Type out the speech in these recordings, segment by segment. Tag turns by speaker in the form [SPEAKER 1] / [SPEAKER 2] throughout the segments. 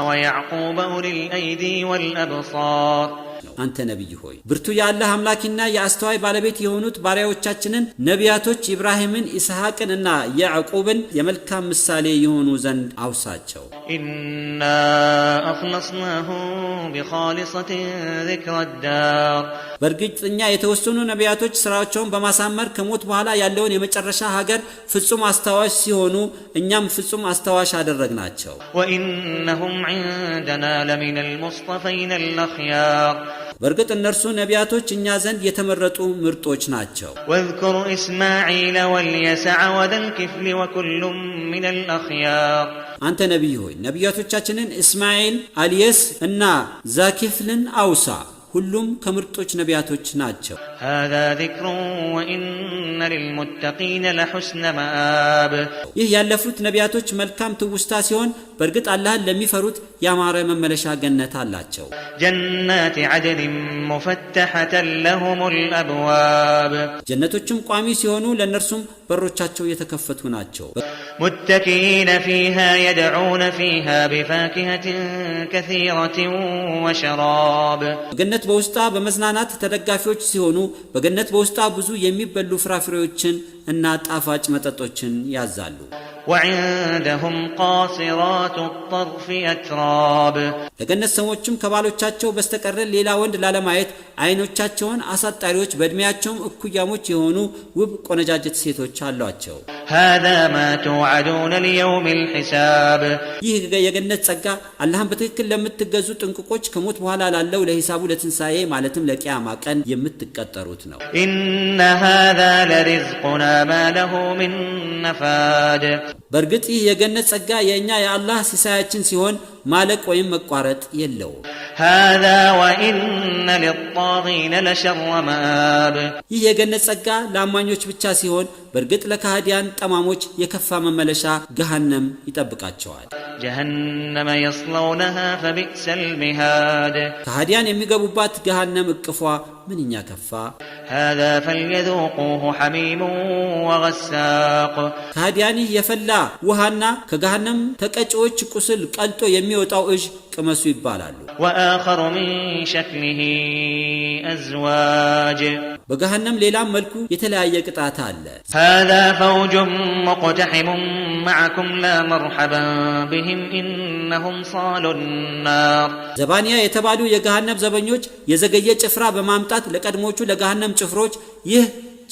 [SPEAKER 1] ويعقوب أولي الأيدي والأبصار
[SPEAKER 2] አንተ ነብይ ሆይ ብርቱ ያላህ አምላክና ያስተዋይ ባለቤት የሆኑት ባሪያዎቻችንን ነቢያቶች ኢብራሂምን ኢስሐቅንና ያዕቆብን የመልካም ምሳሌ የሆኑ ዘንድ አውሳቸው
[SPEAKER 1] إنا أخلصناهم بخالصة ذكر الدار
[SPEAKER 2] በርግጥኛ የተወሰኑ ነቢያቶች ስራቸውን በማሳመር ከሞት በኋላ ያለውን የመጨረሻ ሀገር ፍጹም አስተዋሽ ሲሆኑ እኛም ፍጹም አስተዋሽ አደረግናቸው
[SPEAKER 1] وإنهم عندنا لمن المصطفين الأخيار
[SPEAKER 2] በርግጥ እነርሱ ነቢያቶች እኛ ዘንድ የተመረጡ ምርጦች ናቸው
[SPEAKER 1] واذكر إسماعيل واليسع وذا الكفل وكل من الأخيار
[SPEAKER 2] አንተ ነብይ ሆይ ነቢያቶቻችንን እስማኤል አልየስ እና ዛኪፍልን አውሳ ሁሉም ከምርጦች ነቢያቶች ናቸው
[SPEAKER 1] هذا ذكر وإن للمتقين لحسن مآب
[SPEAKER 2] ይህ ያለፉት ነቢያቶች መልካም ትውስታ ሲሆን በርግጥ አላህን ለሚፈሩት ያማረ መመለሻ ገነት አላቸው
[SPEAKER 1] جنات عدن مفتحة لهم الأبواب
[SPEAKER 2] ጀነቶችም ቋሚ ሲሆኑ ለነርሱም በሮቻቸው የተከፈቱ ናቸው
[SPEAKER 1] متكئين فيها يدعون فيها بفاكهة كثيرة وشراب
[SPEAKER 2] በገነት በውስጣ በመዝናናት ተደጋፊዎች ሲሆኑ በገነት በውስጣ ብዙ የሚበሉ ፍራፍሬዎችን እና ጣፋጭ መጠጦችን ያዛሉ
[SPEAKER 1] وعندهم قاصرات الطرف أتراب
[SPEAKER 2] ለገነት ሰዎችም ከባሎቻቸው በስተቀር ሌላ ወንድ ላለማየት አይኖቻቸውን አሳጣሪዎች በእድሜያቸውም እኩያሞች የሆኑ ውብ ቆነጃጀት ሴቶች አሏቸው
[SPEAKER 1] هذا ما توعدون ليوم الحساب
[SPEAKER 2] ይህ የገነት ጸጋ አላህን በትክክል ለምትገዙ ጥንቁቆች ከሞት በኋላ ላለው ለሂሳቡ ለትንሳኤ ማለትም ለቂያማ ቀን የምትቀጠሩት ነው
[SPEAKER 1] إن هذا لرزقنا ما له من نفاد
[SPEAKER 2] በርግጥ ይህ የገነት ጸጋ የኛ የአላህ ሲሳያችን ሲሆን ማለቅ ወይም መቋረጥ የለው
[SPEAKER 1] هذا وإن للطاغين لشر مآب
[SPEAKER 2] ይህ የገነት ጸጋ ለአማኞች ብቻ ሲሆን በርግጥ ለካህዲያን ጠማሞች የከፋ መመለሻ ገሃነም ይጠብቃቸዋል
[SPEAKER 1] جهنم يصلونها فبئس المهاد
[SPEAKER 2] ካህዲያን የሚገቡባት ገሃነም እቅፏ ምንኛ ከፋ
[SPEAKER 1] هذا فليذوقوه حميم وغساق
[SPEAKER 2] ካህዲያን የፈላ ውሃና ከገሃነም ተቀጪዎች ቁስል ቀልጦ የሚወጣው እጅ ቅመሱ ይባላሉ
[SPEAKER 1] وآخر من شكله أزواج
[SPEAKER 2] በገሃነም ሌላም መልኩ የተለያየ ቅጣት አለ
[SPEAKER 1] هذا فوج مقتحم معكم لا مرحبا بهم إنهم صالوا النار
[SPEAKER 2] ዘባንያ የተባሉ የገሃነም ዘበኞች የዘገየ ጭፍራ በማምጣት ለቀድሞቹ ለገሃነም ጭፍሮች ይህ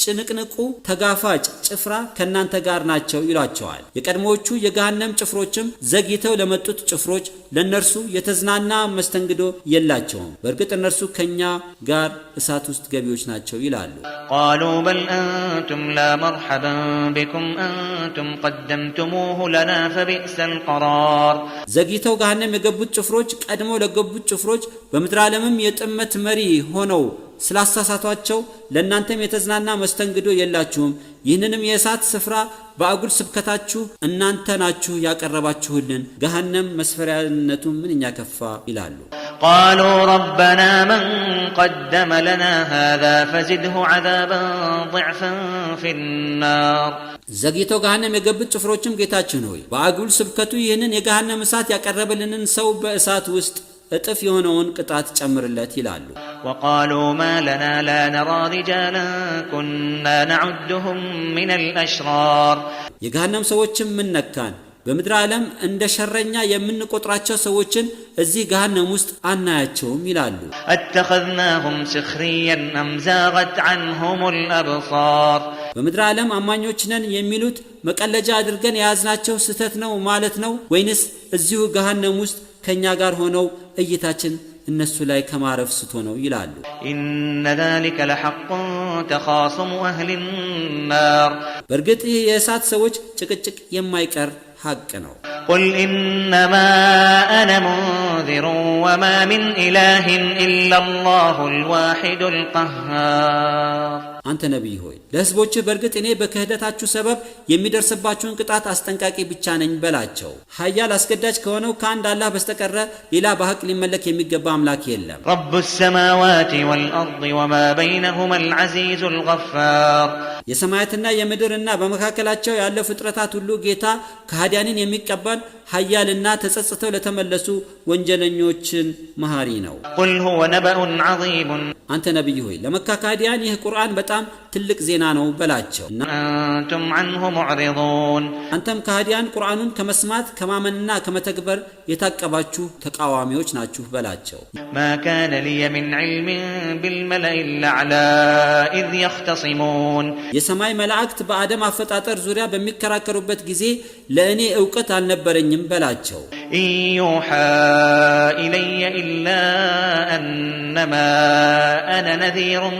[SPEAKER 2] ጭንቅንቁ ተጋፋጭ ጭፍራ ከናንተ ጋር ናቸው ይሏቸዋል የቀድሞቹ የገሃነም ጭፍሮችም ዘግይተው ለመጡት ጭፍሮች ለነርሱ የተዝናና መስተንግዶ የላቸውም በርግጥ እነርሱ ከኛ ጋር እሳት ውስጥ ገቢዎች ናቸው ይላሉ
[SPEAKER 1] قالوا بل أنتم لا مرحبا بكم أنتم قدمتموه لنا فبئس القرار
[SPEAKER 2] ዘግይተው ገሃነም የገቡት ጭፍሮች ቀድመው ለገቡት ጭፍሮች በምድር ዓለምም የጥመት መሪ ሆነው ስላሳሳቷቸው ለእናንተም የተዝናና መስተንግዶ የላችሁም ይህንንም የእሳት ስፍራ በአጉል ስብከታችሁ እናንተ ናችሁ ያቀረባችሁልን ገሃነም መስፈሪያነቱ ምንኛ ከፋ ይላሉ
[SPEAKER 1] قالوا ربنا من قدم لنا هذا فزده عذابا ضعفا في النار
[SPEAKER 2] ዘግይተው ገሃነም የገቡት ጭፍሮችም ጌታችን ሆይ በአጉል ስብከቱ ይህንን የገሃነም እሳት ያቀረበልንን ሰው በእሳት ውስጥ እጥፍ የሆነውን ቅጣት ጨምርለት ይላሉ
[SPEAKER 1] وقالوا ما لنا لا نرى رجالا كنا نعدهم من الأشرار
[SPEAKER 2] የገሃነም ሰዎችም ምን ነካን በምድር ዓለም እንደ ሸረኛ የምንቆጥራቸው ሰዎችን እዚህ ገሃነም ውስጥ አናያቸውም ይላሉ
[SPEAKER 1] اتخذناهم سخريا أم زاغت عنهم الأبصار
[SPEAKER 2] በምድር ዓለም አማኞች ነን የሚሉት መቀለጃ አድርገን የያዝናቸው ስተት ነው ማለት ነው ወይንስ እዚሁ ገሃነም ውስጥ ከኛ ጋር ሆነው እይታችን እነሱ ላይ ከማረፍ ስቶ ነው ይላሉ
[SPEAKER 1] إن ذلك لحق تخاصم أهل النار
[SPEAKER 2] በርግጥ ይህ የእሳት ሰዎች ጭቅጭቅ የማይቀር ሐቅ ነው
[SPEAKER 1] قل إنما أنا منذر وما من إله إلا الله الواحد القهار
[SPEAKER 2] አንተ ነብይ ሆይ ለህዝቦች በርግጥ እኔ በክህደታችሁ ሰበብ የሚደርስባችሁን ቅጣት አስጠንቃቂ ብቻ ነኝ በላቸው ኃያል አስገዳጅ ከሆነው ከአንድ አላህ በስተቀር ሌላ በሐቅ ሊመለክ የሚገባ አምላክ የለም
[SPEAKER 1] رب السماوات والأرض وما بينهما العزيز الغفار
[SPEAKER 2] የሰማያትና የምድርና በመካከላቸው ያለው ፍጥረታት ሁሉ ጌታ ከሃዲያንን የሚቀበል ኃያልና ተጸጽተው ለተመለሱ ወንጀለኞችን መሐሪ ነው።
[SPEAKER 1] ቁል ሁወ ነበኡን ዐዚም
[SPEAKER 2] አንተ ነብይ ሆይ ለመካ ከሃዲያን ይህ ቁርአን በጣም ትልቅ ዜና ነው በላቸው።
[SPEAKER 1] አንቱም ዐንሁ ሙዕሪዱን
[SPEAKER 2] አንተም ከሃዲያን ቁርአኑን ከመስማት ከማመንና ከመተግበር የታቀባችሁ ተቃዋሚዎች ናችሁ በላቸው።
[SPEAKER 1] ማ ካነ ሊየ ሚን ዒልሚን ቢልመለኢል አዕላ ኢዝ የኽተሲሙን
[SPEAKER 2] የሰማይ መላእክት በአደም አፈጣጠር ዙሪያ በሚከራከሩበት ጊዜ ለእኔ ዕውቀት አልነበረኝም በላቸው።
[SPEAKER 1] ኢን ዩሓ ኢለየ ኢላ አነማ አነ ነዚሩን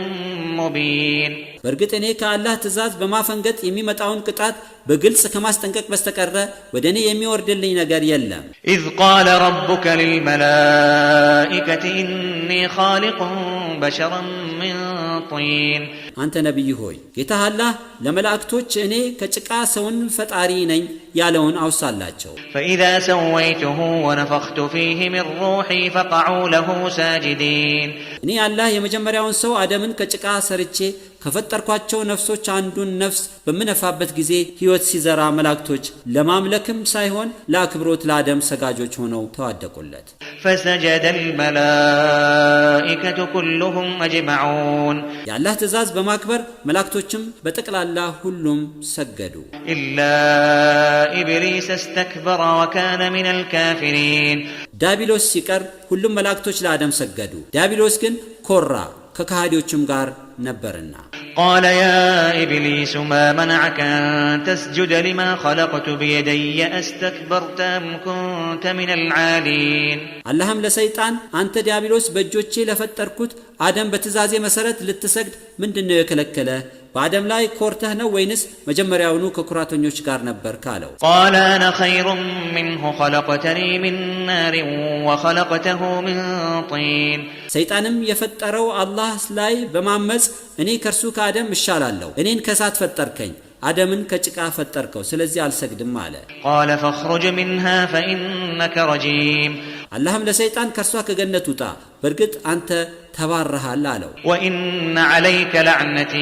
[SPEAKER 1] ሙቢን
[SPEAKER 2] በእርግጥ እኔ ከአላህ ትእዛዝ በማፈንገጥ የሚመጣውን ቅጣት በግልጽ ከማስጠንቀቅ በስተቀር ወደ እኔ የሚወርድልኝ ነገር የለም።
[SPEAKER 1] ኢዝ ቃለ ረቡከ ሊልመላኢከቲ ኢኒ ኻሊቁን በሸረን ሚን ጢን
[SPEAKER 2] አንተ ነቢይ ሆይ ጌታህ አላህ ለመላእክቶች እኔ ከጭቃ ሰውን ፈጣሪ ነኝ ያለውን አውሳላቸው።
[SPEAKER 1] ፈኢዛ ሰወይቱሁ ወነፈኽቱ ፊህ ሚን ሩሒ ፈቀዑ ለሁ ሳጅዲን
[SPEAKER 2] እኔ አላህ የመጀመሪያውን ሰው አደምን ከጭቃ ሰርቼ ከፈጠርኳቸው ነፍሶች አንዱን ነፍስ በምነፋበት ጊዜ ሕይወት ሲዘራ መላእክቶች ለማምለክም ሳይሆን ለአክብሮት ለአደም ሰጋጆች ሆነው ተዋደቁለት።
[SPEAKER 1] ፈሰጀደ አልመላኢከቱ ኩሉሁም አጅመዑን
[SPEAKER 2] የአላህ ትእዛዝ በማክበር መላእክቶችም በጠቅላላ ሁሉም ሰገዱ።
[SPEAKER 1] ኢላ ኢብሊስ እስተክበረ ወካነ ሚነል ካፊሪን
[SPEAKER 2] ዲያብሎስ ሲቀር ሁሉም መላእክቶች ለአደም ሰገዱ። ዲያብሎስ ግን ኮራ ከካሃዲዎችም ጋር ነበርና።
[SPEAKER 1] ቃለ ያ ኢብሊስ ማ መነዐከ አን ተስጁደ ሊማ ኸለቅቱ ቢየደየ አስተክበርተ አም ኩንተ ሚነል ዓሊን
[SPEAKER 2] አላህም ለሰይጣን አንተ ዲያብሎስ በእጆቼ ለፈጠርኩት አደም በትእዛዜ መሰረት ልትሰግድ ምንድነው የከለከለ? በአደም ላይ ኮርተህ ነው ወይንስ መጀመሪያውኑ ከኩራተኞች ጋር ነበር ካለው።
[SPEAKER 1] ቃለ አነ ኸይሩን ሚንሁ ኸለቅተኒ ሚን ናሪን ወኸለቅተሁ ሚን ጢን
[SPEAKER 2] ሰይጣንም የፈጠረው አላህ ላይ በማመፅ እኔ ከእርሱ ከአደም እሻላለሁ፣ እኔን ከእሳት ፈጠርከኝ፣ አደምን ከጭቃ ፈጠርከው፣ ስለዚህ አልሰግድም አለ።
[SPEAKER 1] ቃለ ፈኽሩጅ ሚንሃ ፈኢነከ ረጂም
[SPEAKER 2] አላህም ለሰይጣን ከእርሷ ከገነት ውጣ፣ በእርግጥ አንተ ተባረሃል አለው።
[SPEAKER 1] ወኢነ ዐለይከ ለዕነቲ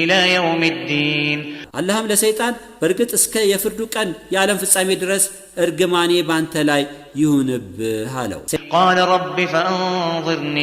[SPEAKER 1] ኢላ የውም ዲን
[SPEAKER 2] አላህም ለሰይጣን በእርግጥ እስከ የፍርዱ ቀን የዓለም ፍጻሜ ድረስ እርግማኔ ባንተ ላይ ይሁንብህ አለው።
[SPEAKER 1] ቃለ ረቢ ፈአንظርኒ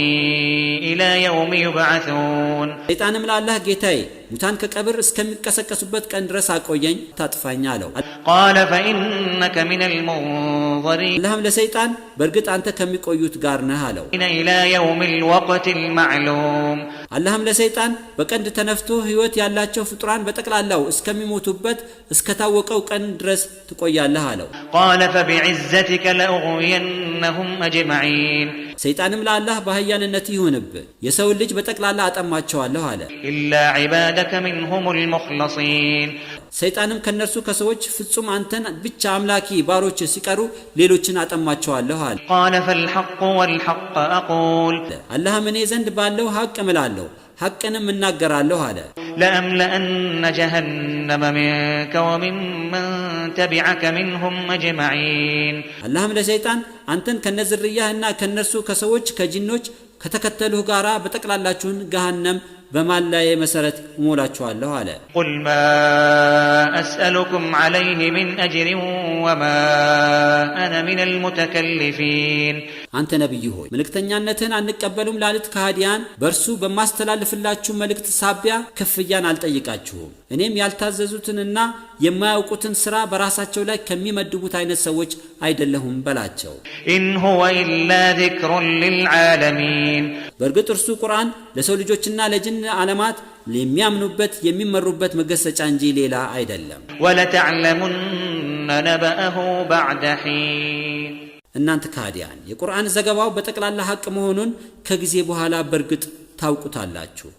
[SPEAKER 1] ኢላ የውም ዩብዓሱን ሰይጣንም
[SPEAKER 2] ለአላህ ጌታዬ ሙታን ከቀብር እስከሚቀሰቀሱበት ቀን ድረስ አቆየኝ ታጥፋኝ አለው።
[SPEAKER 1] ቃለ ፈኢነከ ሚነል ሙንظሪን
[SPEAKER 2] አላህም ለሰይጣን በእርግጥ አንተ ከሚቆዩት ጋር ነህ አለው።
[SPEAKER 1] ኢላ የውሚል ወቅቲል ማዕሉም
[SPEAKER 2] አላህም ለሰይጣን በቀንድ ተነፍቶ ሕይወት ያላቸው ፍጡራን በጠቅላላው እስከሚሞቱበት እስከታወቀው ቀን ድረስ ትቆያለህ አለው።
[SPEAKER 1] ቃለ ፈቢዕዘቲከ ለኡግዊየነሁም አጅመዒን
[SPEAKER 2] ሰይጣንም ለአላህ በኃያልነት ይሁንብህ የሰውን ልጅ በጠቅላላ አጠማቸዋለሁ አለ።
[SPEAKER 1] ኢላ ዒባደከ ሚንሁሙል ሙኽለሲን
[SPEAKER 2] ሰይጣንም ከነርሱ ከሰዎች ፍጹም አንተን ብቻ አምላኪ ባሮች ሲቀሩ ሌሎችን አጠማቸዋለሁ አለ።
[SPEAKER 1] ቃለ ፈልሐቁ ወልሐቅ አቁል
[SPEAKER 2] አላህም እኔ ዘንድ ባለው ሐቅ እምላለሁ ሐቅንም እናገራለሁ አለ።
[SPEAKER 1] ለአምለአነ ጀሀነመ ሚንከ ወሚመን ተቢዐከ ሚንሁም አጅመዒን
[SPEAKER 2] አላህም ለሰይጣን አንተን ከነዝርያህና ከነርሱ ከሰዎች ከጂኖች ከተከተሉህ ጋራ በጠቅላላችሁን ገሃነም በማላዬ መሰረት እሞላችኋለሁ አለ።
[SPEAKER 1] ቁል ማ አስአሉኩም ዐለይሂ ሚን አጅሪን ወማ አነ ሚነል ሙተከሊፊን
[SPEAKER 2] አንተ ነቢይ ሆይ መልእክተኛነትን አንቀበሉም ላሉት ከሃዲያን በእርሱ በማስተላልፍላችሁ መልእክት ሳቢያ ክፍያን አልጠይቃችሁም። እኔም ያልታዘዙትንና የማያውቁትን ሥራ በራሳቸው ላይ ከሚመድቡት አይነት ሰዎች አይደለሁም በላቸው።
[SPEAKER 1] ኢን ሁወ ኢላ ዚክሩን ሊልዓለሚን
[SPEAKER 2] በእርግጥ እርሱ ቁርአን ለሰው ልጆችና ለጅን ዓለማት የሚያምኑበት የሚመሩበት መገሰጫ እንጂ ሌላ አይደለም።
[SPEAKER 1] ወለተዕለሙነ ነበአሁ በዕደ ሒን
[SPEAKER 2] እናንተ ከሃዲያን የቁርአን ዘገባው በጠቅላላ ሐቅ መሆኑን ከጊዜ በኋላ በእርግጥ ታውቁታላችሁ።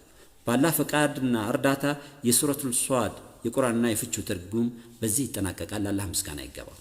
[SPEAKER 2] በአላህ ፈቃድና እርዳታ የሱረቱል ሷድ የቁርአንና የፍቹ ትርጉም በዚህ ይጠናቀቃል። አላህ ምስጋና ይገባው።